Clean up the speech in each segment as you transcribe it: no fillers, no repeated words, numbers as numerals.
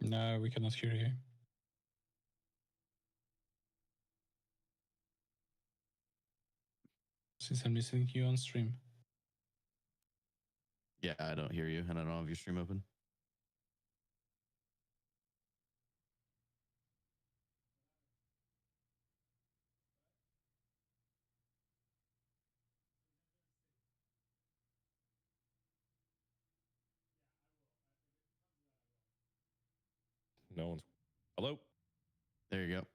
No, we cannot hear you. Since I'm listening to you on stream. Yeah, I don't hear you, and I don't have your stream open. No one's. Hello? There you go.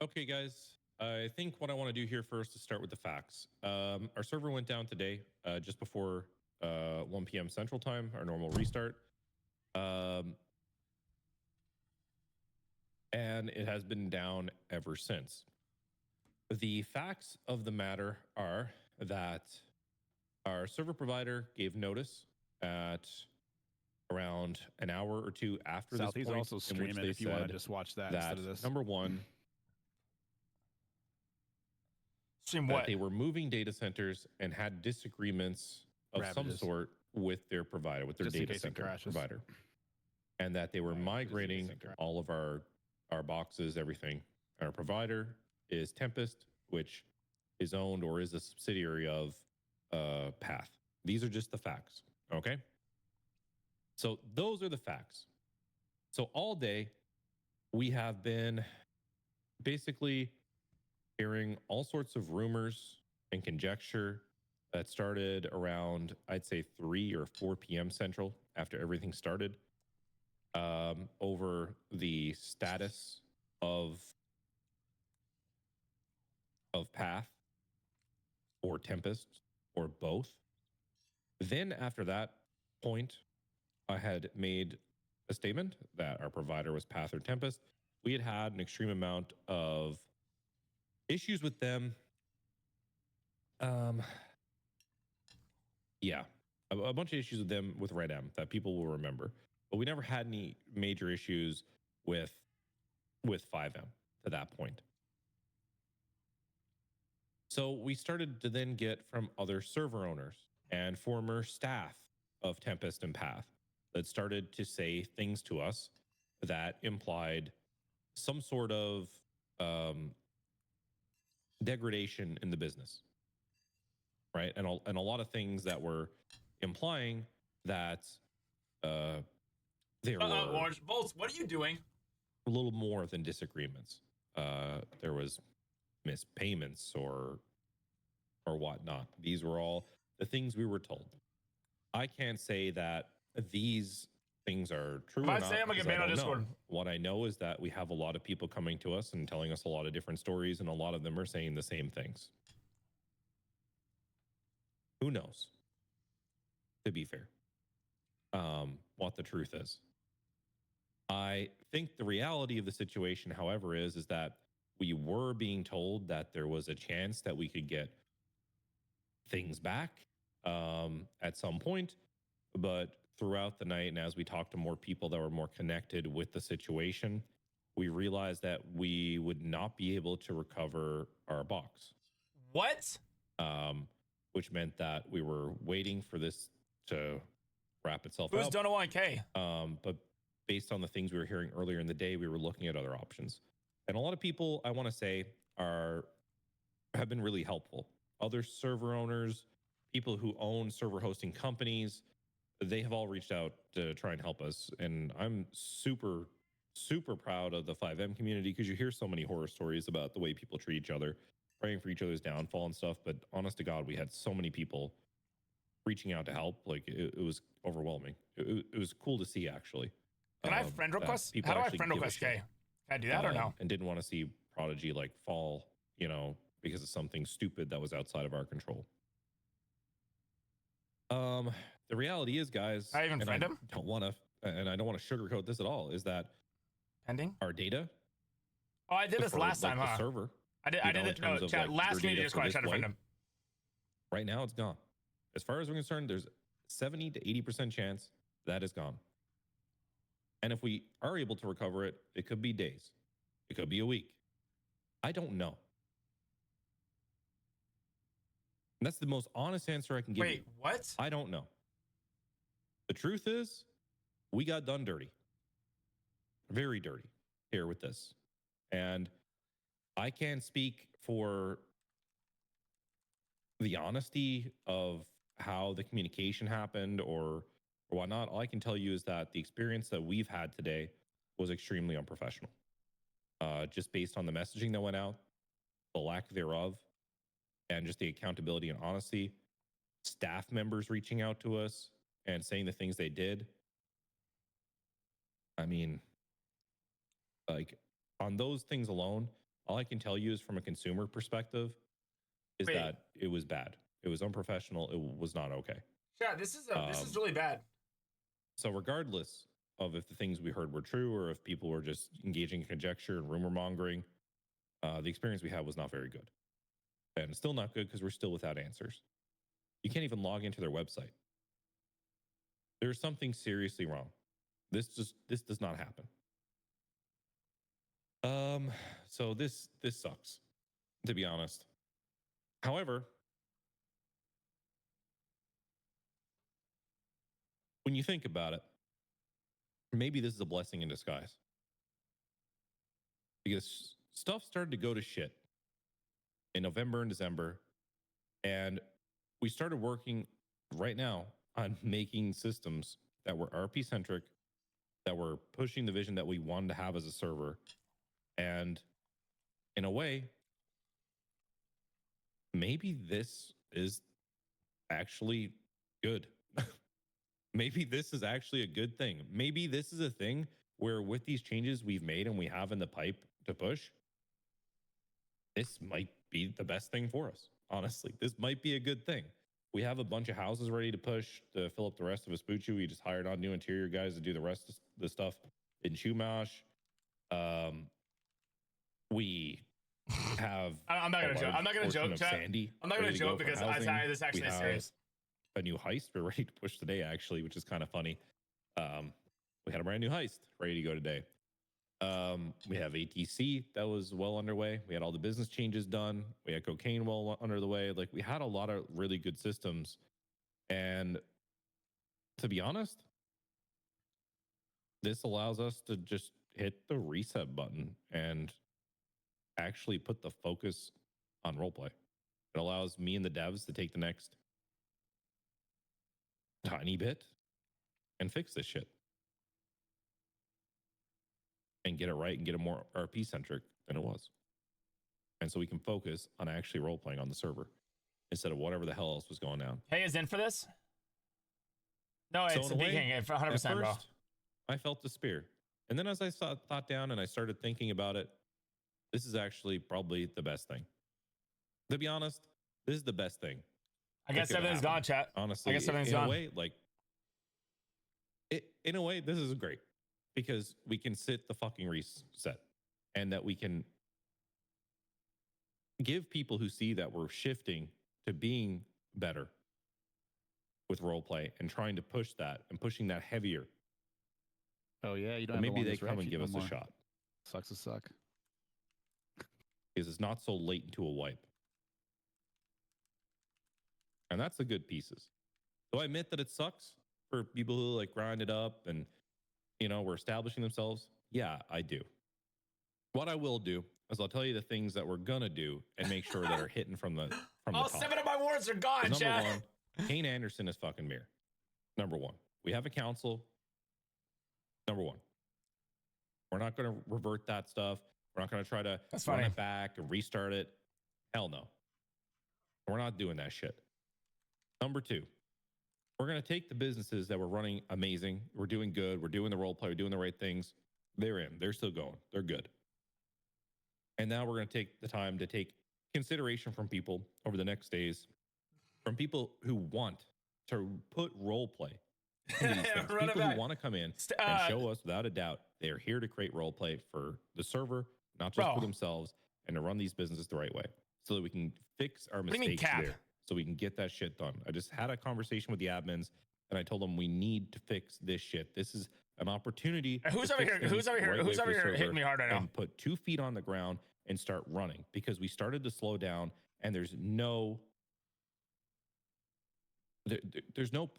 Okay, guys. I think what I want to do here first is start with the facts. Our server went down today, just before 1 p.m. Central Time, our normal restart. And it has been down ever since. The facts of the matter are that our server provider gave notice at around an hour or two after this point, also streaming if you want to just watch that instead of this. Number one, stream that what? they were moving data centers and had disagreements of some sort with their provider, with their data center provider, and that they were migrating all of our boxes, everything. Our provider is Tempest, which is owned or is a subsidiary of Path. These are just the facts, okay? So those are the facts. So all day, we have been basically hearing all sorts of rumors and conjecture that started around, I'd say 3 or 4 p.m. Central after everything started, over the status of Path or Tempest or both. Then after that point, I had made a statement that our provider was Path or Tempest. We had had an extreme amount of issues with them. Yeah, a bunch of issues with them with Red M that people will remember, but we never had any major issues with 5M to that point. So we started to then get from other server owners and former staff of Tempest and Path that started to say things to us that implied some sort of degradation in the business, right? And a lot of things that were implying that there were Orange Bolts, what are you doing? A little more than disagreements. There was missed payments or whatnot. These were all the things we were told. I can't say that these things are true or not. I'm gonna get banned on Discord. What I know is that we have a lot of people coming to us and telling us a lot of different stories, and a lot of them are saying the same things. Who knows? To be fair, what the truth is. I think the reality of the situation, however, is that we were being told that there was a chance that we could get things back at some point, but throughout the night, and as we talked to more people that were more connected with the situation, we realized that we would not be able to recover our box. What? Which meant that we were waiting for this to wrap itself Who's out. done a 1K? But based on the things we were hearing earlier in the day, we were looking at other options. And a lot of people, I want to say, have been really helpful. Other server owners, people who own server hosting companies, they have all reached out to try and help us. And I'm super, super proud of the 5M community, because you hear so many horror stories about the way people treat each other, praying for each other's downfall and stuff. But honest to God, we had so many people reaching out to help. Like, it was overwhelming. It was cool to see, actually. Can I friend request? How do I friend request Kay? Can I do that or no? And didn't want to see Prodigy like fall, you know, because of something stupid that was outside of our control. The reality is, guys, I even friend him? Don't want to, and I don't want to sugarcoat this at all, is that pending our data. Oh, I did this last time, huh? The server. I did it. No, chat. Last meeting, just tried to friend him. Right now, it's gone. As far as we're concerned, there's 70 to 80% chance that is gone. And if we are able to recover it, it could be days. It could be a week. I don't know. And that's the most honest answer I can give you. Wait, what? I don't know. The truth is, we got done dirty, very dirty here with this. And I can't speak for the honesty of how the communication happened or whatnot. All I can tell you is that the experience that we've had today was extremely unprofessional. Just based on the messaging that went out, the lack thereof, and just the accountability and honesty. Staff members reaching out to us and saying the things they did. I mean, like, on those things alone, all I can tell you is from a consumer perspective is that it was bad. It was unprofessional. It was not okay. Yeah, this is really bad. So regardless of if the things we heard were true or if people were just engaging in conjecture and rumor mongering, the experience we had was not very good. And it's still not good because we're still without answers. You can't even log into their website. There's something seriously wrong. This does not happen. So this sucks, to be honest. However, when you think about it, maybe this is a blessing in disguise. Because stuff started to go to shit in November and December, and we started working right now on making systems that were RP centric, that were pushing the vision that we wanted to have as a server. And in a way, maybe this is actually good. Maybe this is actually a good thing. Maybe this is a thing where with these changes we've made and we have in the pipe to push, this might be the best thing for us. Honestly, this might be a good thing. We have a bunch of houses ready to push to fill up the rest of Vespucci. We just hired on new interior guys to do the rest of the stuff in Chumash. We have. I'm not gonna joke. I'm not gonna joke, Chad. I'm not gonna joke because this actually is serious. A new heist we're ready to push today, actually, which is kind of funny. We had a brand new heist ready to go today. We have ATC that was well underway. We had all the business changes done. We had cocaine well under the way. Like, we had a lot of really good systems. And to be honest, this allows us to just hit the reset button and actually put the focus on roleplay. It allows me and the devs to take the next tiny bit and fix this shit and get it right and get it more RP centric than it was. And so we can focus on actually role playing on the server instead of whatever the hell else was going on. Hey, is in for this? No, it's a King 100%, bro. I felt despair. And then as I thought down and I started thinking about it, this is actually probably the best thing. To be honest, this is the best thing. I guess everything's gone, chat. Honestly, I guess everything's gone. In a way, this is great because we can sit the fucking reset and that we can give people who see that we're shifting to being better with roleplay and trying to push that and pushing that heavier. Oh yeah, you don't. Maybe they come and give us a shot. Sucks to suck. Because it's not so late into a wipe. And that's the good pieces. Do I admit that it sucks for people who like grind it up and, you know, we're establishing themselves? Yeah, I do. What I will do is I'll tell you the things that we're gonna do and make sure that are hitting from the All top. 7 of my wards are gone, Number chat. one, Kane Anderson is fucking mirror. Number one, we have a council. Number one, we're not gonna revert that stuff. We're not gonna try to run it back and restart it. Hell no. We're not doing that shit. Number two, we're going to take the businesses that were running amazing. We're doing good. We're doing the role play. We're doing the right things. They're in. They're still going. They're good. And now we're going to take the time to take consideration from people over the next days, from people who want to put role play into these things. People who want to come in and show us without a doubt they're here to create role play for the server, not just for themselves, and to run these businesses the right way so that we can fix our mistakes there. So we can get that shit done. I just had a conversation with the admins and I told them we need to fix this shit. This is an opportunity. Who's over here? Who's over here? Who's over here hitting me hard right now? And put 2 feet on the ground and start running because we started to slow down and there's no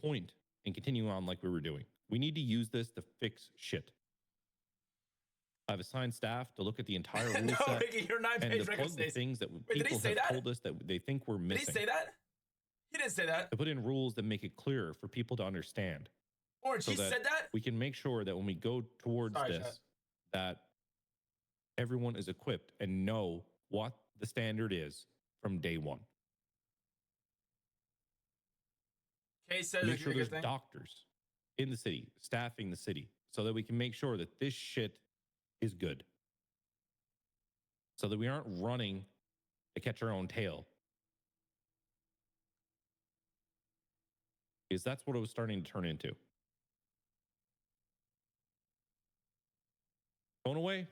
point in continuing on like we were doing. We need to use this to fix shit. I've assigned staff to look at the entire rule No, set Ricky, your 9-page and to record plug the stays. things that Wait, did he people say have that? told us that they think we're missing. Did he say that? He didn't say that. To put in rules that make it clearer for people to understand. Orange, So he that said that? we can make sure that when we go towards Sorry, this, Chad. that everyone is equipped and know what the standard is from day one. Kay said Make it's sure a good there's thing. doctors in the city, staffing the city, so that we can make sure that this shit is good. So that we aren't running to catch our own tail. Because that's what it was starting to turn into. Going away,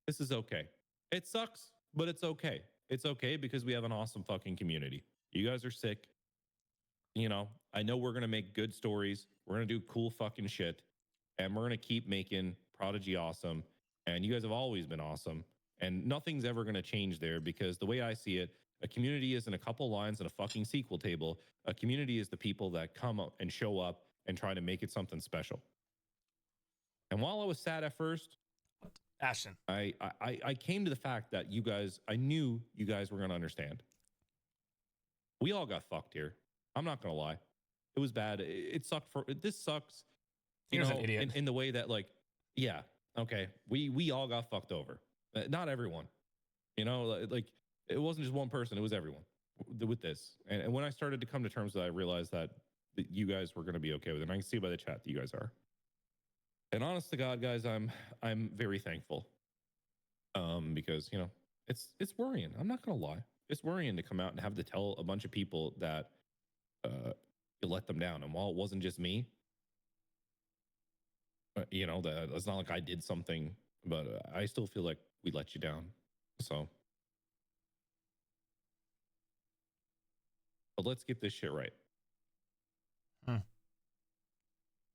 this is okay. It sucks, but it's okay. It's okay because we have an awesome fucking community. You guys are sick. You know, I know we're going to make good stories. We're going to do cool fucking shit. And we're going to keep making Prodigy awesome. And you guys have always been awesome. And nothing's ever going to change there because the way I see it, a community isn't a couple lines in a fucking sequel table. A community is the people that come up and show up and try to make it something special. And while I was sad at first, Ashton, I came to the fact that you guys, I knew you guys were going to understand. We all got fucked here. I'm not going to lie. It was bad. It sucked for, this sucks, you know, in the way that like, yeah, okay. We all got fucked over. Not everyone, you know, like it wasn't just one person. It was everyone with this. And when I started to come to terms with that, I realized that you guys were going to be okay with it. And I can see by the chat that you guys are. And honest to God, guys, I'm very thankful. Because, you know, it's worrying. I'm not going to lie. It's worrying to come out and have to tell a bunch of people that you let them down. And while it wasn't just me, you know, that it's not like I did something, but I still feel like we let you down. So, but let's get this shit right.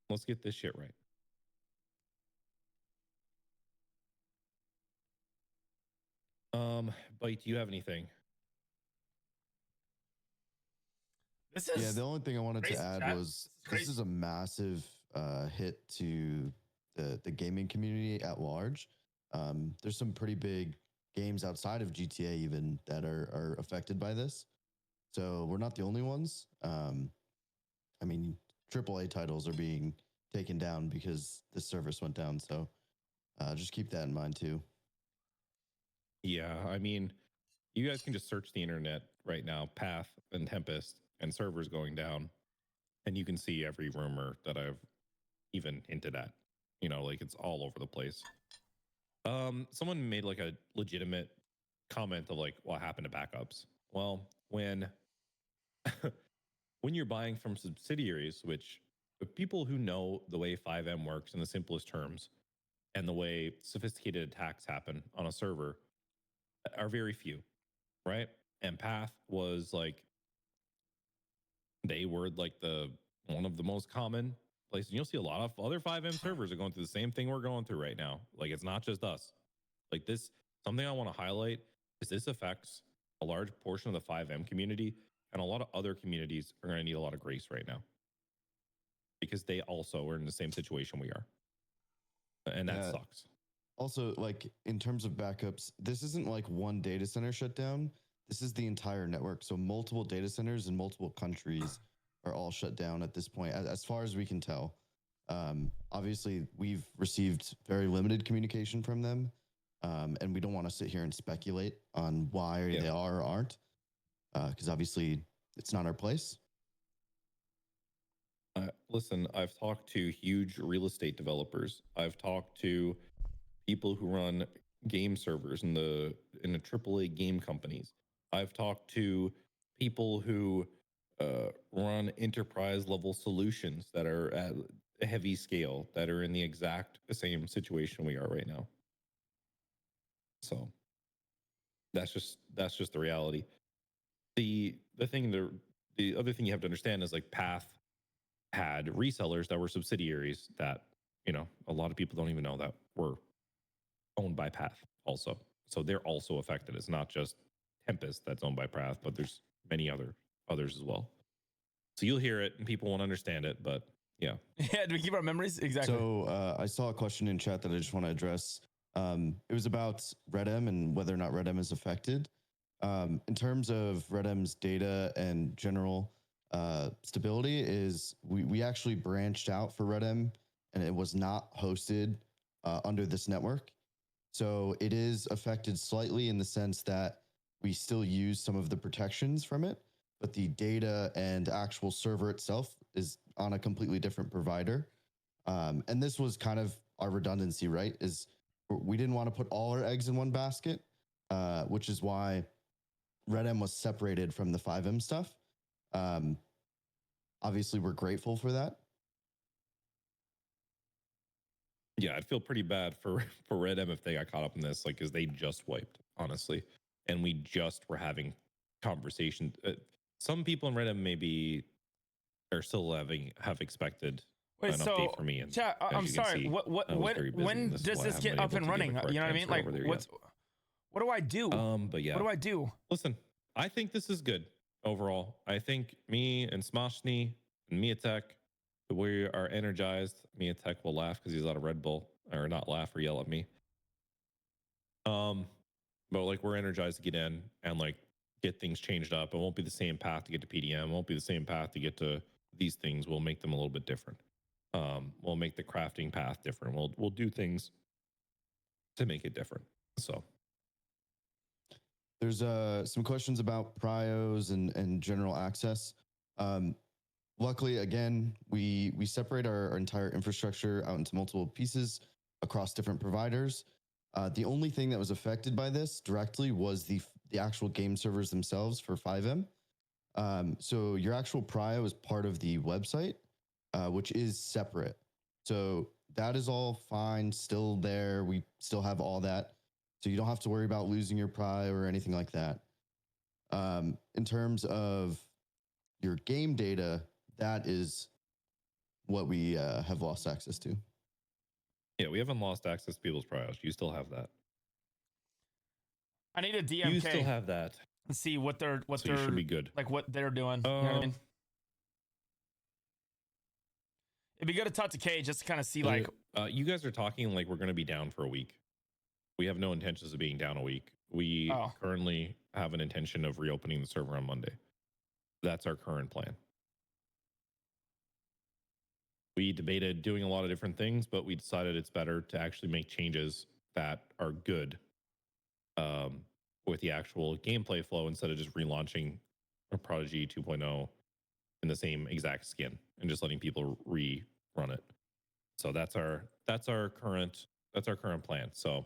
Let's get this shit right. Bite, do you have anything? This is yeah, the only thing I wanted to add chat. was this is a massive hit to the gaming community at large. There's some pretty big games outside of GTA even that are affected by this. So we're not the only ones. I mean, AAA titles are being taken down because this service went down. So just keep that in mind too. Yeah, I mean, you guys can just search the internet right now, Path and Tempest and servers going down, and you can see every rumor that I've even hinted at. You know, like it's all over the place. Someone made like a legitimate comment of like what happened to backups. Well, when when you're buying from subsidiaries, which the people who know the way 5M works in the simplest terms and the way sophisticated attacks happen on a server are very few, right? And Path was like, they were like one of the most common places. And you'll see a lot of other 5M servers are going through the same thing we're going through right now. Like it's not just us. Like this, something I want to highlight is this affects a large portion of the 5M community, and a lot of other communities are going to need a lot of grace right now because they also are in the same situation we are. And that sucks. Also, like in terms of backups, this isn't like one data center shut down. This is the entire network. So multiple data centers in multiple countries are all shut down at this point, as far as we can tell. Obviously, we've received very limited communication from them, and we don't want to sit here and speculate on why they are or aren't, because obviously it's not our place. Listen, I've talked to huge real estate developers. I've talked to people who run game servers in the AAA game companies. I've talked to people who run enterprise level solutions that are at a heavy scale, that are in the exact same situation we are right now. So that's just the reality. The other thing you have to understand is like Path had resellers that were subsidiaries that, you know, a lot of people don't even know that were owned by Path also. So they're also affected. It's not just Tempest that's owned by Path, but there's many others as well. So you'll hear it and people won't understand it, but Yeah. Yeah. Do we keep our memories? Exactly. So I saw a question in chat that I just want to address. It was about RedM and whether or not RedM is affected. In terms of RedM's data and general stability, is we actually branched out for RedM, and it was not hosted under this network. So it is affected slightly in the sense that we still use some of the protections from it, but the data and actual server itself is on a completely different provider. And this was kind of our redundancy, right? Is we didn't want to put all our eggs in one basket, which is why RedM was separated from the 5M stuff. Obviously, we're grateful for that. Yeah, I'd feel pretty bad for RedM if they got caught up in this, like, because they just wiped, honestly, and we just were having conversations. Some people in RedM maybe are still have expected an update for me. And chat, I'm sorry. When does this get up and running? You know what I mean? Like, what do I do? But yeah, what do I do? Listen, I think this is good overall. I think me and Smashny and Miatek, we are energized. Miatek will laugh because he's out of Red Bull, or not laugh or yell at me. But like, we're energized to get in and like get things changed up. It won't be the same path to get to PDM. It won't be the same path to get to these things. We'll make them a little bit different. We'll make the crafting path different. We'll do things to make it different. So there's some questions about prios and general access. Luckily, again, we separate our entire infrastructure out into multiple pieces across different providers. The only thing that was affected by this directly was the actual game servers themselves for 5M. So your actual prio is part of the website, which is separate. So that is all fine, still there. We still have all that. So you don't have to worry about losing your prio or anything like that. In terms of your game data, that is what we have lost access to. Yeah, we haven't lost access to people's prios. You still have that. I need a DMK. You still have that. And see what they're you should be good. Like what they're doing. You know what I mean? It'd be good to talk to Kay just to kind of see like you guys are talking like we're going to be down for a week. We have no intentions of being down a week. We currently have an intention of reopening the server on Monday. That's our current plan. We debated doing a lot of different things, but we decided it's better to actually make changes that are good with the actual gameplay flow instead of just relaunching a Prodigy 2.0 in the same exact skin and just letting people rerun it. So that's our current plan. So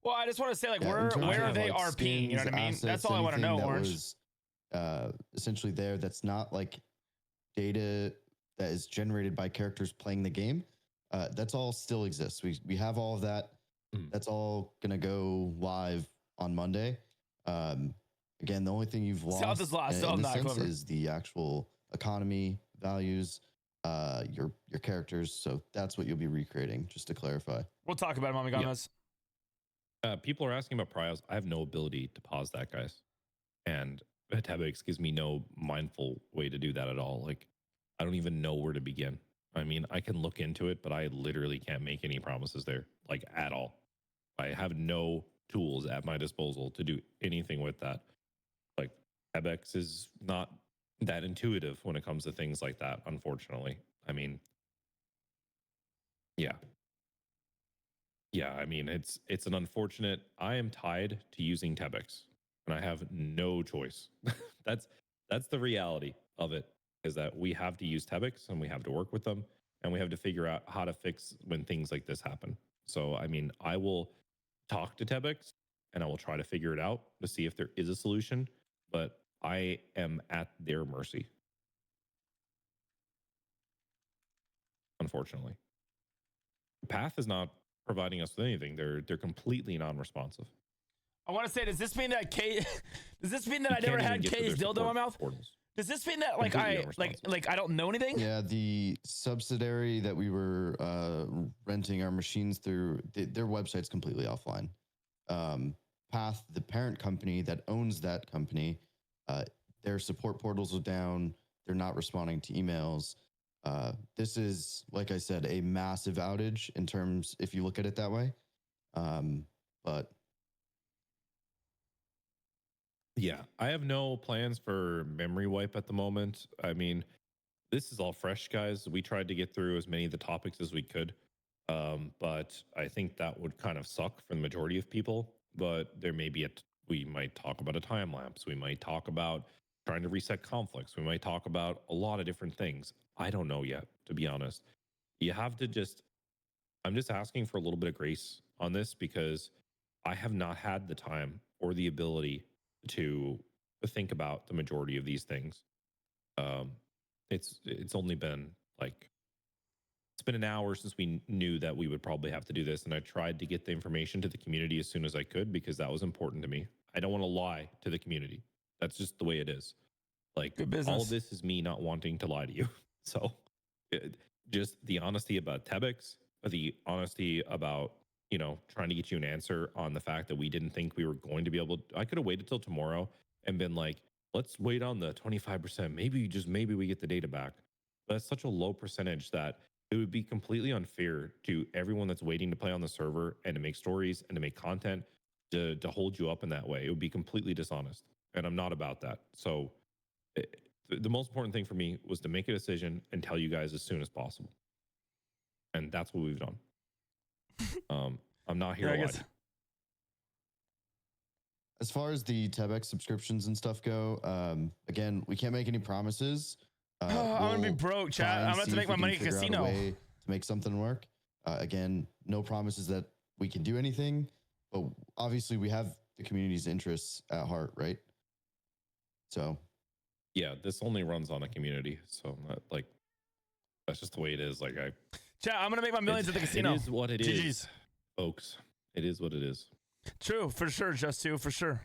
well, I just want to say like where are they like RP? You know what I mean? Assets, that's all I want to know, Orange. Was, essentially there that's not like data that is generated by characters playing the game. That's all still exists. We have all of that. That's all gonna go live on Monday. Again, the only thing you've lost in this sense is the actual economy values, your characters. So that's what you'll be recreating. Just to clarify, we'll talk about it, Mommy Gomez. People are asking about prios. I have no ability to pause that, guys, and Tabix gives me no mindful way to do that at all. Like, I don't even know where to begin. I mean, I can look into it, but I literally can't make any promises there, like at all. I have no tools at my disposal to do anything with that. Like, Tabix is not that intuitive when it comes to things like that, unfortunately. I mean, yeah. Yeah, I mean, it's an unfortunate. I am tied to using Tabix, and I have no choice. That's the reality of it, is that we have to use Tabix and we have to work with them and we have to figure out how to fix when things like this happen. So, I mean, I will talk to Tabix and I will try to figure it out to see if there is a solution, but I am at their mercy. Unfortunately. Path is not providing us with anything. They're completely non-responsive. I want to say, does this mean that does this mean that I never had Kay's dildo in my mouth? Portals. Does this mean that like I don't know anything? Yeah, the subsidiary that we were renting our machines through, their website's completely offline. Path, the parent company that owns that company, their support portals are down. They're not responding to emails. This is, like I said, a massive outage in terms, if you look at it that way. But yeah, I have no plans for memory wipe at the moment. I mean, this is all fresh, guys. We tried to get through as many of the topics as we could. But I think that would kind of suck for the majority of people. But there may be we might talk about a time lapse. We might talk about trying to reset conflicts. We might talk about a lot of different things. I don't know yet, to be honest. You have to I'm just asking for a little bit of grace on this because I have not had the time or the ability to think about the majority of these things. It's only been like, it's been an hour since we knew that we would probably have to do this. And I tried to get the information to the community as soon as I could because that was important to me. I don't want to lie to the community. That's just the way it is. Like, all of this is me not wanting to lie to you. So just the honesty about Tebex, the honesty about, you know, trying to get you an answer on the fact that we didn't think we were going to be able to, I could have waited till tomorrow and been like, let's wait on the 25%. Maybe we get the data back. But that's such a low percentage that it would be completely unfair to everyone that's waiting to play on the server and to make stories and to make content to hold you up in that way. It would be completely dishonest. And I'm not about that. So the most important thing for me was to make a decision and tell you guys as soon as possible. And that's what we've done. I'm not here to lie. As far as the Tebex subscriptions and stuff go, again, we can't make any promises. I'm gonna be broke, chat. I'm about to make my money at casino. To make something work. Again, no promises that we can do anything, but obviously we have the community's interests at heart, right? So, yeah, this only runs on a community, so like that's just the way it is. Like chat, I'm gonna make my millions at the casino. It is what it is, folks. It is what it is. True, for sure, Just Two, for sure.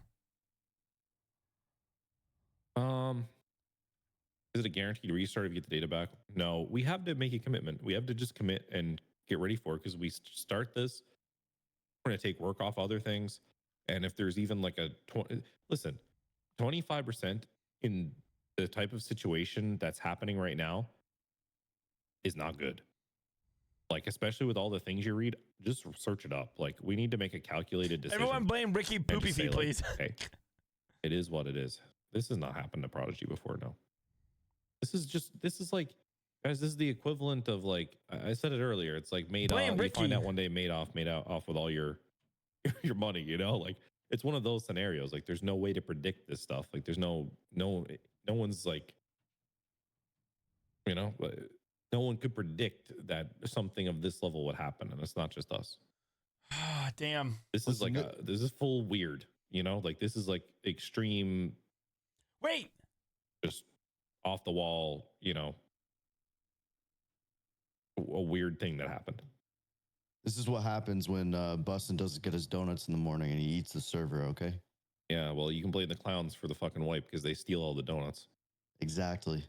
Is it a guaranteed restart if you get the data back? No, we have to make a commitment. We have to just commit and get ready for it because we start this. We're going to take work off other things. And if there's even like a 25% in the type of situation that's happening right now is not good. Like, especially with all the things you read, just search it up. Like, we need to make a calculated decision. Everyone blame Ricky Poopy Feet, please. Like, okay, it is what it is. This has not happened to Prodigy before, no. This is like, guys, this is the equivalent of, like, I said it earlier. It's like Madoff. You find out one day Madoff made off with all your money, you know? Like, it's one of those scenarios. Like, there's no way to predict this stuff. Like, there's no one's like, you know, no one could predict that something of this level would happen. And it's not just us. Ah, damn. This is like this is full weird, you know? Like, this is like extreme. Wait. Just off the wall, you know, a weird thing that happened. This is what happens when Bustin doesn't get his donuts in the morning and he eats the server, okay? Yeah, well, you can blame the clowns for the fucking wipe because they steal all the donuts. Exactly.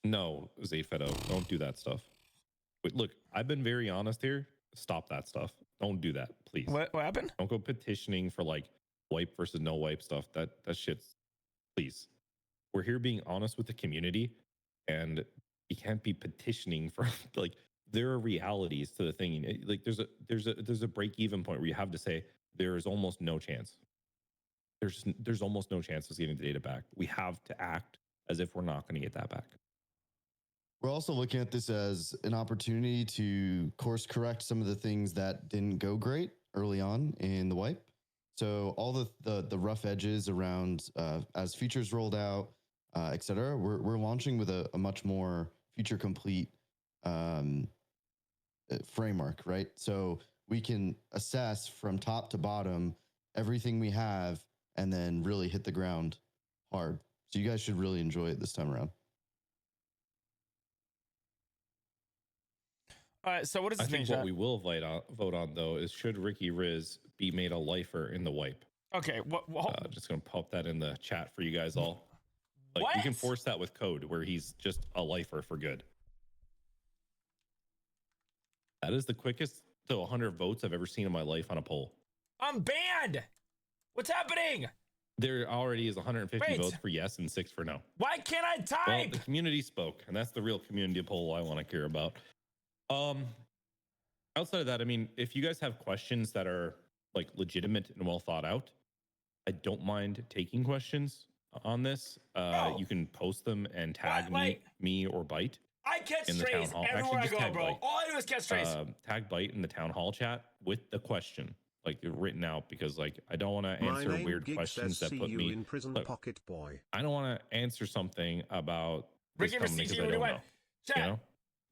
No, Zayfedo, don't do that stuff. Wait, look, I've been very honest here. Stop that stuff. Don't do that, please. What happened? Don't go petitioning for like wipe versus no wipe stuff. That shit's, please. We're here being honest with the community, and you can't be petitioning for like, there are realities to the thing. Like there's a break even point where you have to say there is almost no chance. There's almost no chance of getting the data back. We have to act as if we're not going to get that back. We're also looking at this as an opportunity to course correct some of the things that didn't go great early on in the wipe. So all the rough edges around as features rolled out, et cetera, we're launching with a much more feature complete framework, right? So we can assess from top to bottom everything we have and then really hit the ground hard. So you guys should really enjoy it this time around. All right, so what does this mean? I think what we will vote on though is should Ricky Riz be made a lifer in the wipe? Okay, just gonna pop that in the chat for you guys all. Like, you can force that with code where he's just a lifer for good. That is the quickest to 100 votes I've ever seen in my life on a poll. I'm banned. What's happening? There already is 150 Wait. votes for yes and 6 for no. Why can't I Well, type? the community spoke, and that's the real community poll I want to care about. Outside of that, I mean, if you guys have questions that are like legitimate and well thought out, I don't mind taking questions on this. You can post them and tag me or Byte. I catch in the town strays hall. everywhere Actually, I just go, bro. tag Byte. All I do is catch strays. Tag Byte in the town hall chat with the question, like written out, because like I don't want to answer weird questions that put me in prison. Look, Pocket boy. I don't want to answer something about this Ricky company because I don't know. Chat. You know?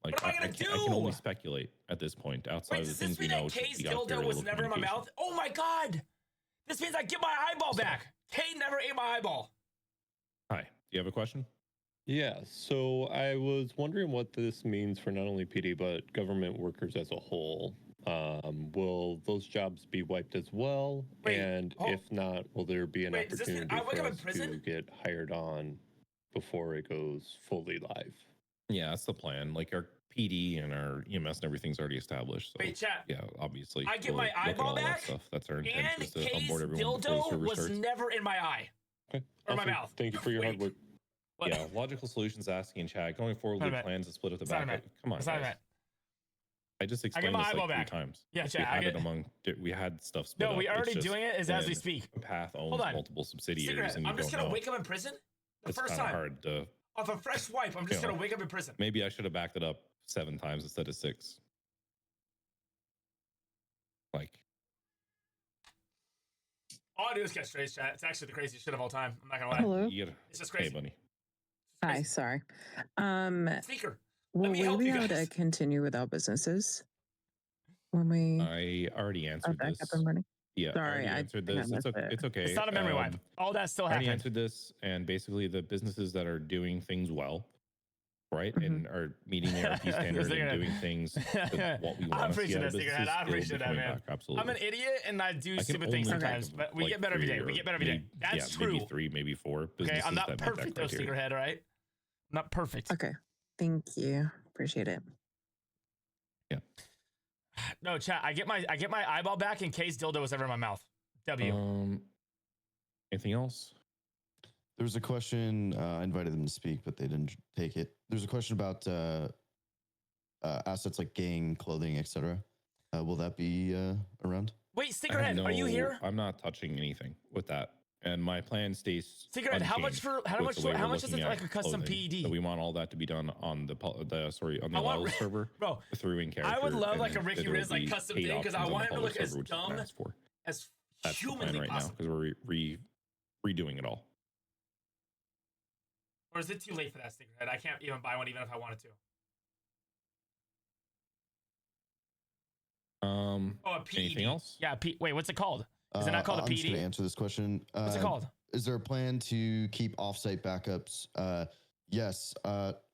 Like, What am I gonna do? I can only speculate at this point outside Wait, of the does this things we mean know. that K's we got dildo very was little never in my communication. mouth? Oh my god! This means I get my eyeball back. K never ate my eyeball. Hi, do you have a question? Yeah, so I was wondering what this means for not only PD but government workers as a whole. Will those jobs be wiped as well? And if not, will there be an opportunity for us to get hired on before it goes fully live? Yeah, that's the plan. Like our PD and our EMS and everything's already established. So, Wait, chat. Yeah, obviously. I get my eyeball back. That stuff. That's our intent. And Is to K's onboard everyone before the dildo server was starts. never in my eye. Okay. Or awesome. my mouth. Thank you for your hard work. What? Yeah, Logical Solutions asking in chat, going forward with plans to split up the backup. Come on, guys. I just explained this like 3 times. Yeah, chat. We had stuff split up. No, we already doing it as we speak. Path owns multiple subsidiaries, and you I'm just don't gonna know. wake up in prison the It's first kinda time. hard to, Off a fresh wipe, I'm just gonna wake up in prison. maybe I should have backed it up 7 times instead of 6. Like, all I do is catch strays, chat. It's actually the craziest shit of all time. I'm not gonna lie. Hello. It's just crazy. Hey, bunny. Hi, sorry. Speaker. Will we be able to continue without businesses when we I already answered back this. up and running? Yeah, Sorry, I answered this. It's okay. It's not a memory wipe. All that still I already happened. answered this, and basically the businesses that are doing things well, right, and are meeting the RP standards and doing things with what we want to see out of businesses, I appreciate that, man. Absolutely. I'm an idiot and I do stupid things sometimes, but we get better every day. We get better every day. That's true. Maybe 3, maybe 4. Okay, I'm not perfect though, Sneakerhead. All right, I'm not perfect. Okay, thank you. Appreciate it. Yeah. No, chat. I get my eyeball back in case dildo was ever in my mouth. W. Anything else? There was a question. I invited them to speak, but they didn't take it. There's a question about assets like gang, clothing, etc. Will that be around? Wait, Sneakerhead, are you here? I'm not touching anything with that, and my plan stays. Sneakerhead, how much is it like a custom PED? So we want all that to be done on the Lyle server, bro. Through in character. I would love like a and Ricky there will Riz like be custom paid thing because I options on want the him to look Lyle as server, which is dumb asked for. as That's the plan humanly right possible. now because we're redoing it all. Or is it too late for that Sneakerhead? I can't even buy one even if I wanted to. A PED. Anything else? Yeah, wait, what's it called? Is it not called a I'm PED? just going to answer this question. What's it called? Is there a plan to keep offsite backups? Yes.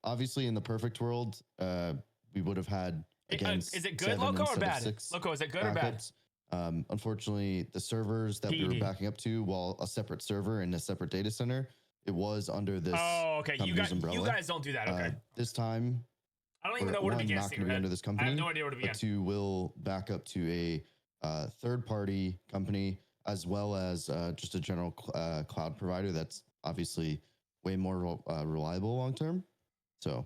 Obviously, in the perfect world, we would have had against. Is it good, Loco, or bad? Loco, is it good or bad? Unfortunately, the servers that we were backing up to, while a separate server in a separate data center, it was under this. Oh, okay. You umbrella. guys don't do that. Okay. This time, I don't even know where to begin. Not going to be under this company. I have no idea where to begin. But two will back up to a third-party company as well as just a general cloud provider that's obviously way more reliable long-term. So,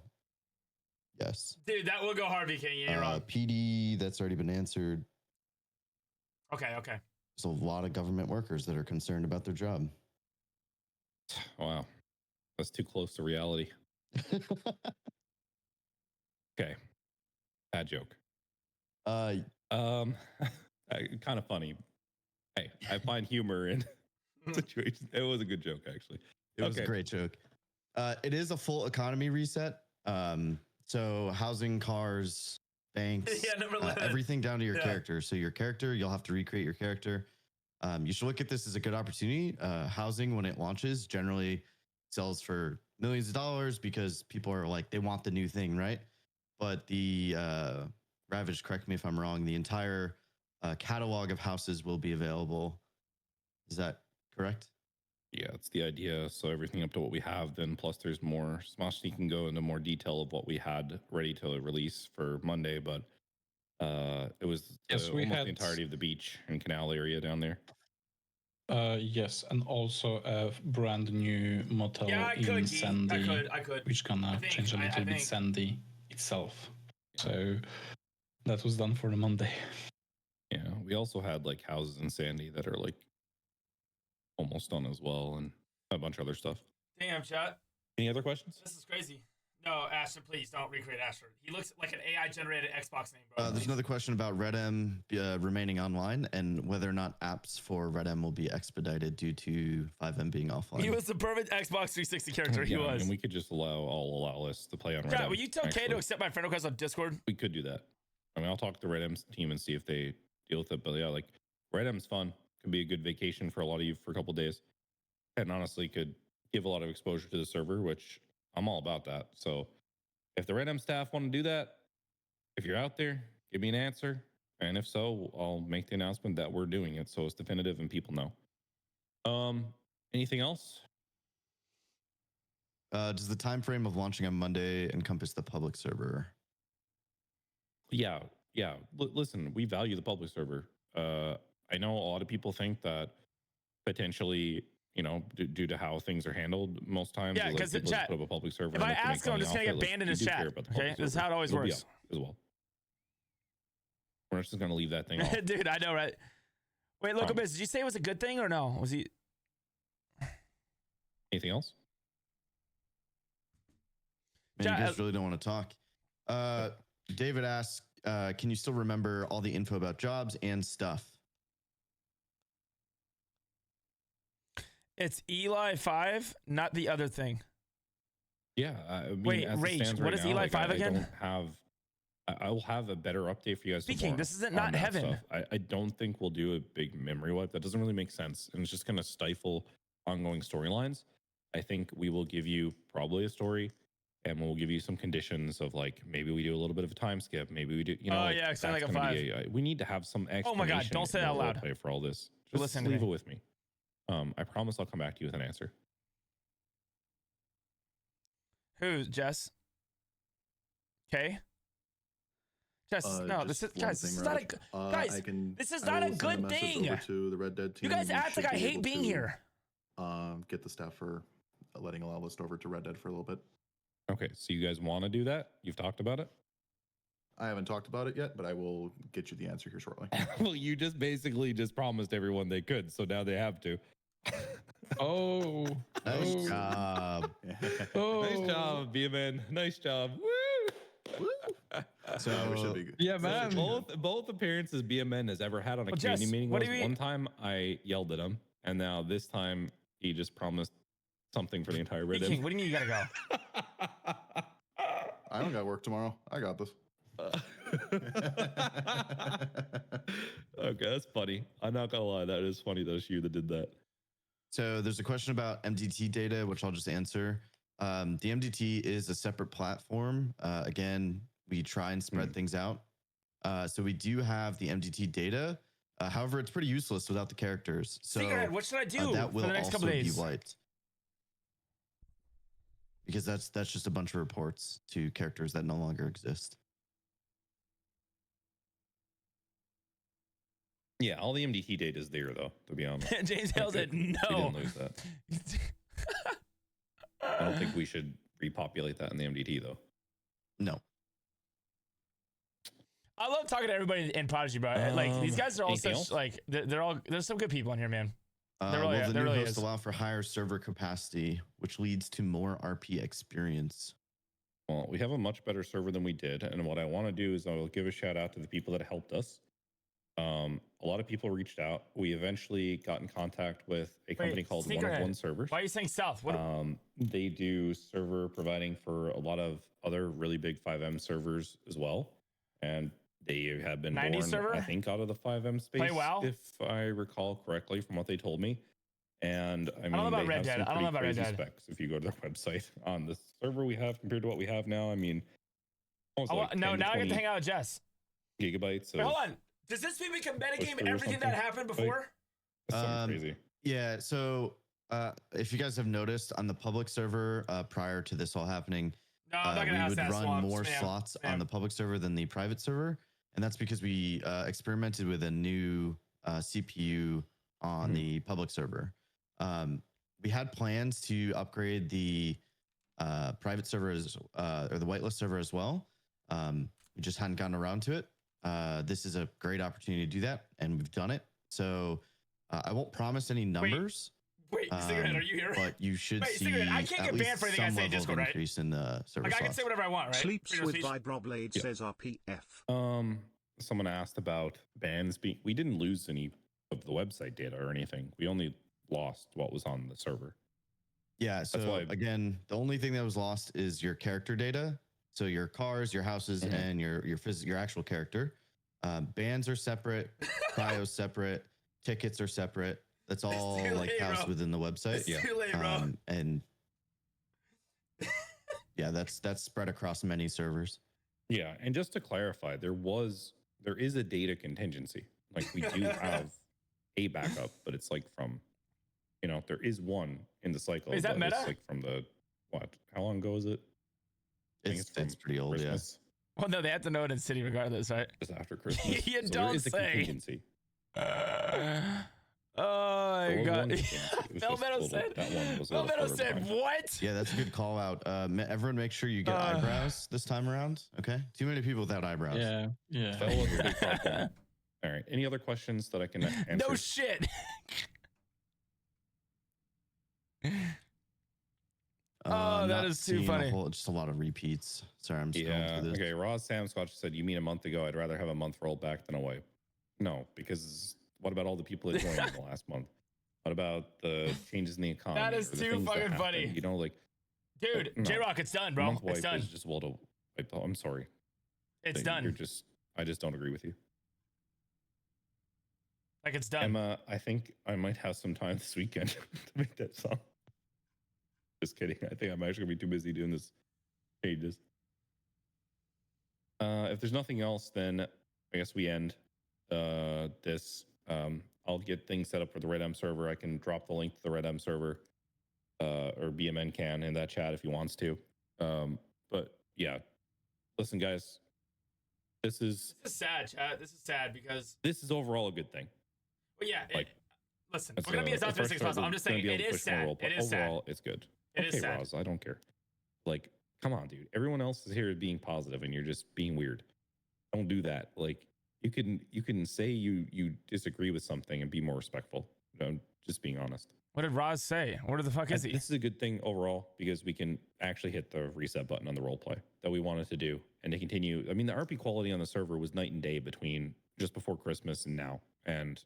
yes. Dude, that will go hard, BK. You're wrong. PD, that's already been answered. Okay. There's a lot of government workers that are concerned about their job. Wow. That's too close to reality. Okay. Bad joke. Kind of funny. Hey, I find humor in situations. It was a good joke, actually. It was a great joke. It is a full economy reset. So housing, cars, banks, everything down to your character. So your character, you'll have to recreate your character. You should look at this as a good opportunity. Housing, when it launches, generally sells for millions of dollars because people are like, they want the new thing, right? But the Ravage, correct me if I'm wrong, the entire catalog of houses will be available. Is that correct? Yeah, it's the idea. So everything up to what we have, then plus there's more. Smoshny can go into more detail of what we had ready to release for Monday, but it was almost the entirety of the beach and canal area down there. Yes, and also a brand new motel Yeah, I in could, Gee. Sandy, I could. which gonna change a little bit Sandy itself. So that was done for the Monday. Yeah, we also had like houses in Sandy that are like almost done as well, and a bunch of other stuff. Damn, chat. Any other questions? This is crazy. No, Ashton, please don't recreate Ashford. He looks like an AI generated Xbox name, bro. There's another question about RedM remaining online and whether or not apps for RedM will be expedited due to 5M being offline. He was the perfect Xbox 360 character. He was. And we could just allow us to play on RedM. Yeah, will you tell Kay to accept my friend request on Discord? We could do that. I mean, I'll talk to RedM's team and see if they deal with it. But yeah, like RedM's fun. Could be a good vacation for a lot of you for a couple of days. And honestly could give a lot of exposure to the server, which I'm all about that. So if the RedM staff want to do that, if you're out there, give me an answer. And if so, I'll make the announcement that we're doing it so it's definitive and people know. Anything else? Does the time frame of launching on Monday encompass the public server? Yeah. Listen, we value the public server. I know a lot of people think that potentially, you know, due to how things are handled most times. Yeah, because like the chat. Put up a public server. If I ask him, I'm just gonna get banned in his chat. Okay, this is how it always works. As well. We're just gonna leave that thing off. Dude, I know, right? Wait, look, did you say it was a good thing or no? Was he? Anything else? Man, you guys really don't want to talk. David asks, can you still remember all the info about jobs and stuff? It's Eli 5, not the other thing. Yeah. I mean, wait, Rage. What is Eli 5 again? I will have a better update for you guys. Speaking, this isn't not heaven. I don't think we'll do a big memory wipe. That doesn't really make sense. And it's just going to stifle ongoing storylines. I think we will give you probably a story and we'll give you some conditions of like, maybe we do a little bit of a time skip. Maybe we do, you know. Oh, yeah, extend like a 5. We need to have some explanation. Oh my God, don't say that out loud. For all this. Just listen leave it with me. I promise I'll come back to you with an answer. Who, Jess? Okay. Jess, no, this is guys. This is not a guys. This is not a good thing. Over to the Red Dead team. You guys act like I hate being here. Get the staff for letting allow list over to Red Dead for a little bit. Okay, so you guys want to do that? You've talked about it? I haven't talked about it yet, but I will get you the answer here shortly. Well, you just basically just promised everyone they could, so now they have to. Oh, nice job. Nice job, B-Man. Nice job. Woo! Woo! So we should be good. Yeah, man. Both appearances BMN has ever had on a community meeting was one time I yelled at him, and now this time he just promised something for the entire Red Dead. What do you mean you gotta go? I don't got work tomorrow. I got this. Okay, that's funny. I'm not gonna lie, that is funny. That was you that did that. So there's a question about MDT data, which I'll just answer. The MDT is a separate platform. Again, we try and spread things out. So we do have the MDT data. However, it's pretty useless without the characters. So what should I do that will for the next also couple days? be wiped. Because that's just a bunch of reports to characters that no longer exist. Yeah, all the MDT data is there, though, to be honest. James Hale said no. We didn't lose that. I don't think we should repopulate that in the MDT, though. No. I love talking to everybody in Prodigy, bro. Like, these guys are all such, else? like, there's some good people in here, man. Will the new host allow for higher server capacity, which leads to more RP experience? Well, we have a much better server than we did. And what I want to do is I'll give a shout out to the people that helped us. A lot of people reached out. We eventually got in contact with a company called One of One Servers. Why are you saying South? What? They do server providing for a lot of other really big 5M servers as well. And they have been born, server? I think, out of the 5M space, Play WoW? if I recall correctly from what they told me. And I mean, I don't know about they Red have Dead. some I don't know about pretty Red crazy Dead. specs if you go to their website. On the server we have compared to what we have now, I mean, almost now I get to hang out with Jess. Gigabytes. Wait, hold on. Does this mean we can metagame everything that happened before? That's crazy. Yeah, so if you guys have noticed on the public server prior to this all happening, No, I'm not gonna we ask would that. run more slots on the public server than the private server. And that's because we experimented with a new CPU on the public server. We had plans to upgrade the private servers or the whitelist server as well. We just hadn't gotten around to it. This is a great opportunity to do that, and we've done it. So I won't promise any numbers. Wait, Cigarette, are you here? But you should see Cigarette, I can't get banned for anything I say in Discord, right? Increase in the server I can say whatever I want, right? Sleeps with Vibroblade says RPF. Someone asked about bans being. We didn't lose any of the website data or anything. We only lost what was on the server. Yeah. So again, the only thing that was lost is your character data. So your cars, your houses, and your actual character. Bans are separate. Bios separate. Tickets are separate. That's all like housed within the website. It's too late, bro. And yeah, that's spread across many servers. Yeah, and just to clarify, there is a data contingency. Like we do have a backup, but it's like from, there is one in the cycle. Is that meta? It's like from the what? How long ago is it? It's pretty old. Christmas. Yeah. Well, no, they have to know it in city regardless, right? Just after Christmas. You so don't there is say. a contingency. Oh my god. Velvetto said what? Yeah, that's a good call out. Everyone make sure you get eyebrows this time around. Okay. Too many people without eyebrows. Yeah. That was a big problem. All right. Any other questions that I can answer? No shit. That is too funny. Just a lot of repeats. Sorry, I'm just going through this. Okay, Roz Sam Scotch said, you mean a month ago? I'd rather have a month rolled back than a wipe. No, because what about all the people that joined in the last month? What about the changes in the economy? That is too fucking funny. Dude, J-Rock, it's done, bro. It's done. Just I'm sorry. It's done. I just don't agree with you. Like it's done. Emma, I think I might have some time this weekend to make that song. Just kidding. I think I'm actually gonna be too busy doing this pages. If there's nothing else, then I guess we end this. I'll get things set up for the Red M server. I can drop the link to the Red M server, or BMN can in that chat if he wants to. But yeah, listen, guys, this is sad, chat. This is sad because this is overall a good thing. Well, yeah. Listen, we're gonna be as optimistic as possible. I'm just saying it is sad. It is sad. Overall, it's good. It is sad. Roz, I don't care. Like, come on, dude. Everyone else is here being positive, and you're just being weird. Don't do that. Like, you can say you disagree with something and be more respectful. Just being honest. What did Roz say? What the fuck is he? This is a good thing overall because we can actually hit the reset button on the roleplay that we wanted to do and to continue. I mean, the RP quality on the server was night and day between just before Christmas and now. And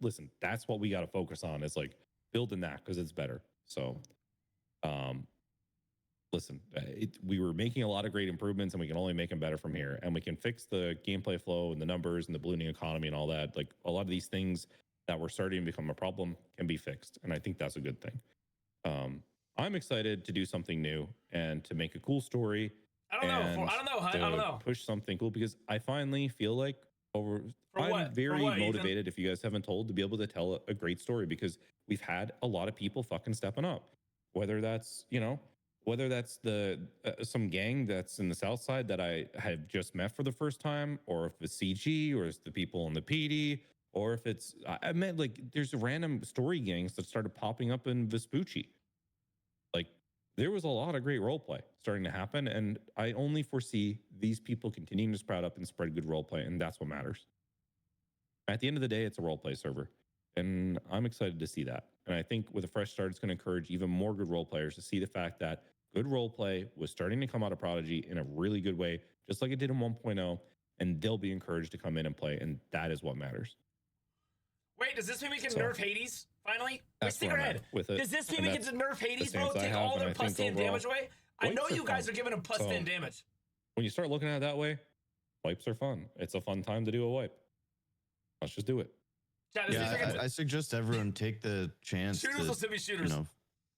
listen, that's what we got to focus on. Is like building that because it's better. So, listen, we were making a lot of great improvements and we can only make them better from here. And we can fix the gameplay flow and the numbers and the ballooning economy and all that. Like a lot of these things that were starting to become a problem can be fixed. And I think that's a good thing. I'm excited to do something new and to make a cool story. I don't know. Push something cool because I finally feel like I'm very motivated, Ethan? If you guys haven't told, to be able to tell a great story because we've had a lot of people fucking stepping up. Whether that's, the some gang that's in the South Side that I have just met for the first time, or if it's CG, or it's the people in the PD, or if it's, I meant like there's random story gangs that started popping up in Vespucci. Like there was a lot of great roleplay starting to happen, and I only foresee these people continuing to sprout up and spread good roleplay, and that's what matters. At the end of the day, it's a roleplay server, and I'm excited to see that. And I think with a fresh start, it's going to encourage even more good role players to see the fact that good roleplay was starting to come out of Prodigy in a really good way, just like it did in 1.0, and they'll be encouraged to come in and play, and that is what matters. Wait, does this mean we can nerf Hades finally? Wait, stick your head. Does this mean we can nerf Hades, bro? Take all their plus 10 damage away? I know you guys are giving them plus 10 damage. When you start looking at it that way, wipes are fun. It's a fun time to do a wipe. Let's just do it. Yeah, I suggest everyone take the chance. Shooters will still be shooters.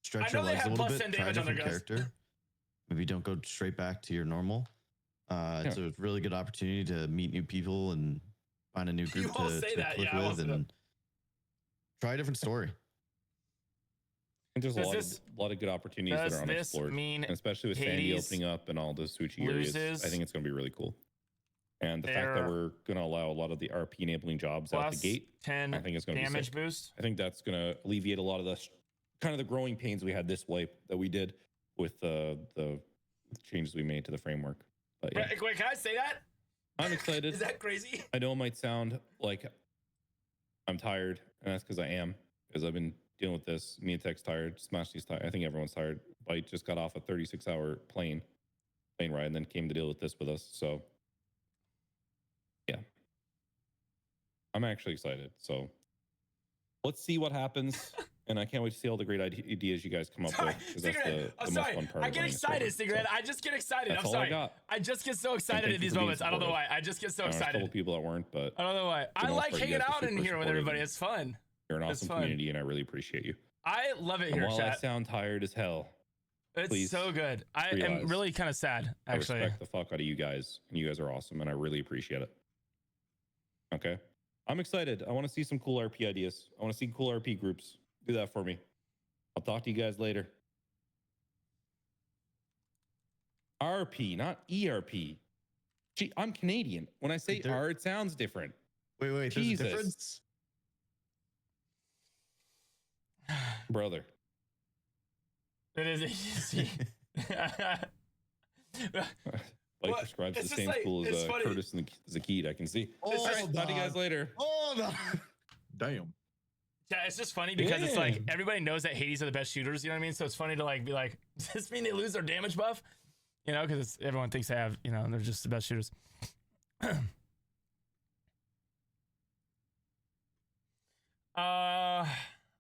Stretch your legs a little bit. Try a different character. Maybe don't go straight back to your normal. It's a really good opportunity to meet new people and find a new group to click with and try a different story. I think there's a lot of good opportunities that are unexplored, and especially with Sandy opening up and all those Suchi areas. I think it's going to be really cool. And the fact that we're going to allow a lot of the RP enabling jobs out the gate, 10 I think is going to be damage sick. boost. I think that's going to alleviate a lot of the kind of the growing pains we had this wipe that we did with the changes we made to the framework. But yeah. Wait, can I say that? I'm excited. Is that crazy? I know it might sound like I'm tired, and that's because I am, because I've been dealing with this. Me and Tech's tired. Smashy's tired. I think everyone's tired. Bite just got off a 36-hour plane ride and then came to deal with this with us. So yeah, I'm actually excited. So let's see what happens. And I can't wait to see all the great ideas you guys come up with. Because that's the most fun part. I get excited, Cigarette. I just get excited. That's I'm sorry. all I got. I just get so excited in these moments. I don't know why. I just get so There's a excited. couple people that weren't, but I don't know why. I like hanging out in here with everybody. It's fun. You're an awesome community, and I really appreciate you. I love it here, and while chat. I sound tired as hell, it's so good. I am really kind of sad, actually. I respect the fuck out of you guys, and you guys are awesome, and I really appreciate it. Okay? I'm excited. I want to see some cool RP ideas. I want to see cool RP groups. Do that for me. I'll talk to you guys later. RP, not ERP. Gee, I'm Canadian. When I say R, it sounds different. Wait, Jesus. There's a difference? Brother. It is easy. Blake prescribes the same school as Curtis and Zakid, I can see. Oh, all right, talk to you guys later. Oh, no. Damn. Yeah, it's just funny because it's like everybody knows that Hades are the best shooters, you know what I mean? So it's funny to like be like, does this mean they lose their damage buff? You know, because everyone thinks they have, you know, they're just the best shooters.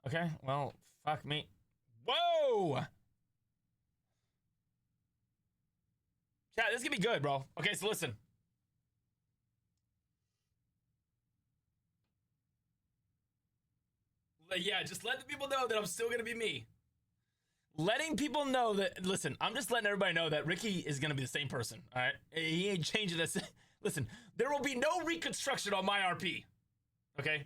Okay, well, fuck me. Whoa! Yeah, this is gonna be good, bro. Okay, so listen. Yeah, just let the people know that I'm still gonna be me. Letting people know that, listen, I'm just letting everybody know that Ricky is gonna be the same person, all right? He ain't changing this. Listen, there will be no reconstruction on my RP, okay?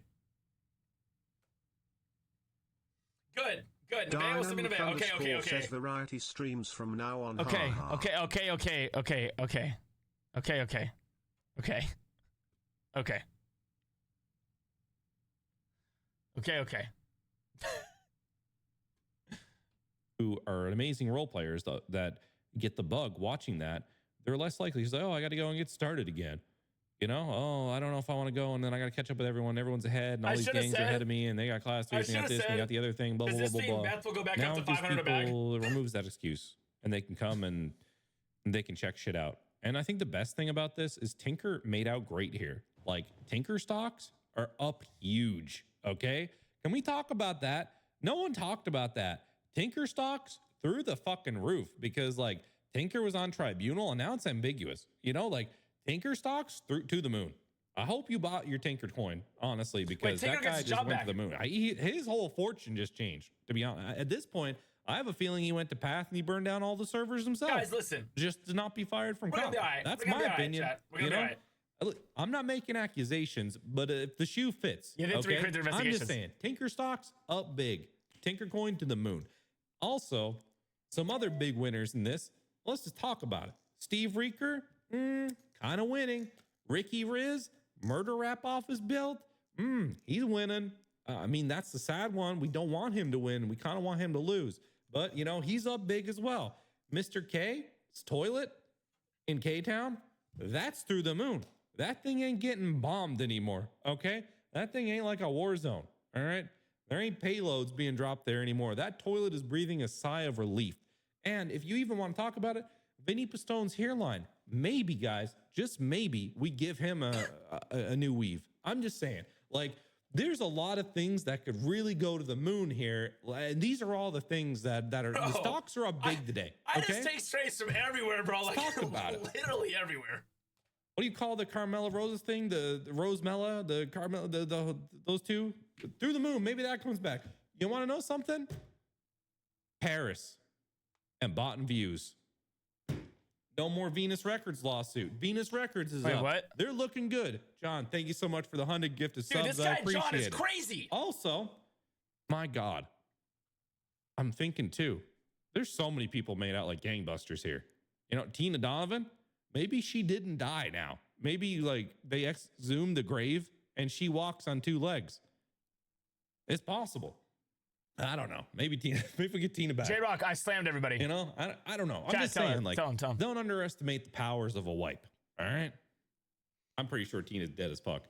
Good. Okay. Says variety streams from now on. Okay. Who are amazing role players that get the bug watching that, they're less likely to say, oh, I got to go and get started again. You know, oh, I don't know if I want to go, and then I got to catch up with everyone. Everyone's ahead, and all these gangs are ahead of me, and they got class 3, they got this, and they got the other thing, blah, blah, blah, blah. Beth will go back now up to 500 a bag. People removes that excuse, and they can come and they can check shit out. And I think the best thing about this is Tinker made out great here. Like, Tinker stocks are up huge, okay? Can we talk about that? No one talked about that. Tinker stocks through the fucking roof, because, like, Tinker was on Tribunal, and now it's ambiguous. You know, like, Tinker stocks through to the moon. I hope you bought your Tinker coin, honestly, because that guy just went to the moon. His whole fortune just changed, to be honest. At this point, I have a feeling he went to Path and he burned down all the servers himself. Guys, listen. Just to not be fired from COP. Right. That's my opinion. You know? Look, I'm not making accusations, but if the shoe fits, okay? I'm just saying, Tinker stocks up big. Tinker coin to the moon. Also, some other big winners in this. Let's just talk about it. Steve Reeker, kind of winning. Ricky Riz, murder rap off his build. He's winning. I mean, that's the sad one. We don't want him to win. We kind of want him to lose. But, you know, he's up big as well. Mr. K's toilet in K-Town, that's through the moon. That thing ain't getting bombed anymore, okay? That thing ain't like a war zone, all right? There ain't payloads being dropped there anymore. That toilet is breathing a sigh of relief. And if you even want to talk about it, Vinny Pistone's hairline, maybe, guys, just maybe we give him a new weave. I'm just saying, like, there's a lot of things that could really go to the moon here. And these are all the things that are, the stocks are up big today. I just take strays from everywhere, bro. Let's like, talk about it. Literally everywhere. What do you call the Carmela Roses thing? The Rosemella, the Carmela, those two? Through the moon. Maybe that comes back. You want to know something? Paris and Bought and Views. No more Venus Records lawsuit. Venus Records is up. What? They're looking good. John, thank you so much for the 100 gifted subs. This guy, I appreciate John, is it. crazy. Also, my God, I'm thinking too, there's so many people made out like gangbusters here. You know, Tina Donovan, maybe she didn't die now. Maybe like they exhume the grave and she walks on 2 legs. It's possible. I don't know. Maybe Tina. Maybe we get Tina back. J-Rock, I slammed everybody. You know, I don't know. I'm Chat, just tell saying, him, like, tell him. don't underestimate the powers of a wipe. All right. I'm pretty sure Tina's dead as fuck.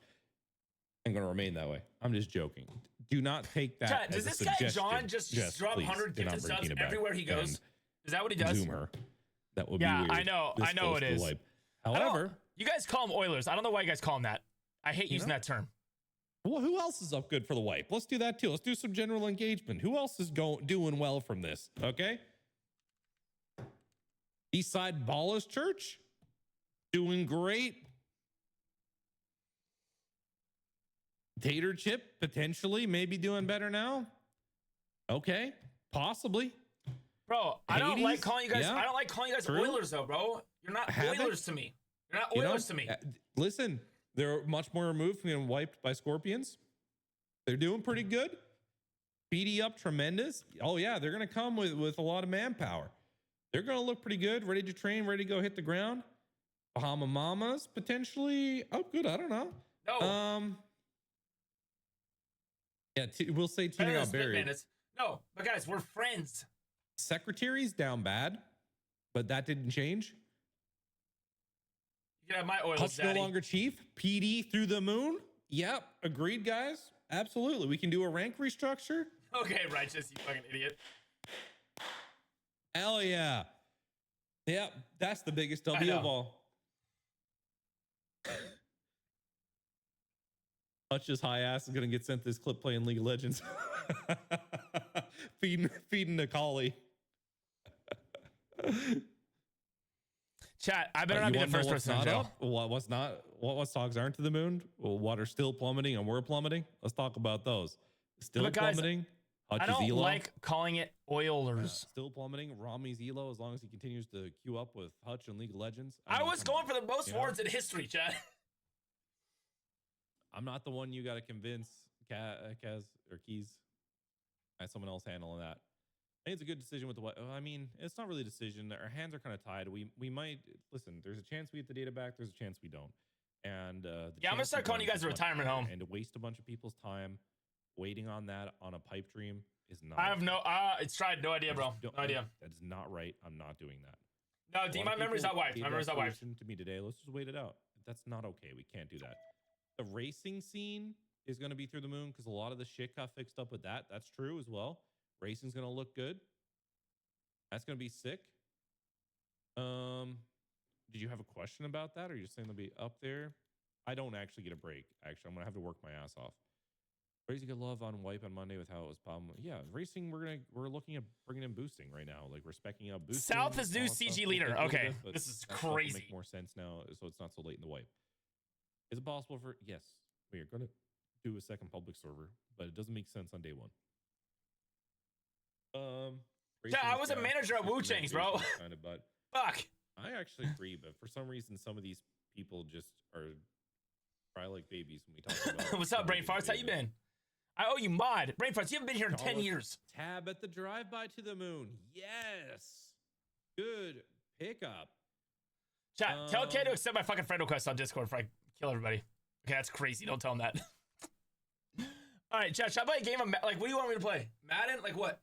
I'm gonna remain that way. I'm just joking. Do not take that. Chat, does this guy John just drop 100 gifted subs everywhere he goes? Is that what he does? Zoomer. That would be yeah, weird. I know it is. Wipe. However, you guys call them Oilers. I don't know why you guys call them that. I hate using that term. Well, who else is up good for the wipe? Let's do that too. Let's do some general engagement. Who else is doing well from this? Okay. Eastside Ballers Church, doing great. Tater Chip, potentially, maybe doing better now. Okay, possibly. Bro, I don't like calling you guys. Yeah. I don't like calling you guys True. Oilers, though, bro. You're not Oilers to me. You're not Oilers to me. Listen, they're much more removed from being wiped by Scorpions. They're doing pretty good. PD up tremendous. Oh yeah, they're gonna come with a lot of manpower. They're gonna look pretty good, ready to train, ready to go hit the ground. Bahama Mamas potentially up good. I don't know. No. Yeah, we'll say Tina got buried. No, but guys, we're friends. Secretary's down bad, but that didn't change. You can have my Oilers, Hutch no Daddy. longer chief. PD through the moon. Yep, agreed, guys. Absolutely, we can do a rank restructure. Okay, Righteous, you fucking idiot. Hell yeah. Yep, that's the biggest W of all. Hutch's high ass is gonna get sent this clip playing League of Legends. feeding the collie. Chat, I better not be the first person in jail. What stocks aren't to the moon? Well, what are still plummeting and we're plummeting? Let's talk about those. Still But guys, plummeting. Hutch's I don't elo. like calling it Oilers. Still plummeting. Rami's elo, as long as he continues to queue up with Hutch and League of Legends. I was going for the most words in history, chat. I'm not the one you got to convince, Kaz or Keys. I had someone else handling that. I think it's a good decision with the. I mean, it's not really a decision. Our hands are kind of tied. We might listen. There's a chance we get the data back. There's a chance we don't. And yeah, I'm gonna start calling you guys a retirement home. And to waste a bunch of people's time waiting on that on a pipe dream is not. I have no. It's tried. No idea, bro. No idea. That is not right. I'm not doing that. No, D, my memory's not wiped. My memory's not wiped. To me today. Let's just wait it out. That's not okay. We can't do that. The racing scene is going to be through the moon because a lot of the shit got fixed up with that. That's true as well. Racing's going to look good. That's going to be sick. Did you have a question about that? Or are you just saying they'll be up there? I don't actually get a break. Actually, I'm going to have to work my ass off. Crazy good love on wipe on Monday with how it was problem. Yeah, racing, we're looking at bringing in boosting right now. Like we're specking out boosting. South is new CG leader. Okay, this is crazy. Make more sense now, so it's not so late in the wipe. Is it possible for? Yes, we are going to do a second public server, but it doesn't make sense on day one. Yeah, I was a manager at Wu Chang's, bro. Kind of, but fuck. I actually agree, but for some reason, some of these people just are cry like babies when we talk about. What's up, Brain Farts? How you been? I owe you mod. Brain Farts, you haven't been here in 10 years. Tab at the drive-by to the moon. Yes. Good pickup. Chat, tell K to accept my fucking friend request on Discord before I kill everybody. Okay, that's crazy. Don't tell him that. All right, chat, should I play a game of, like, what do you want me to play? Madden? Like what?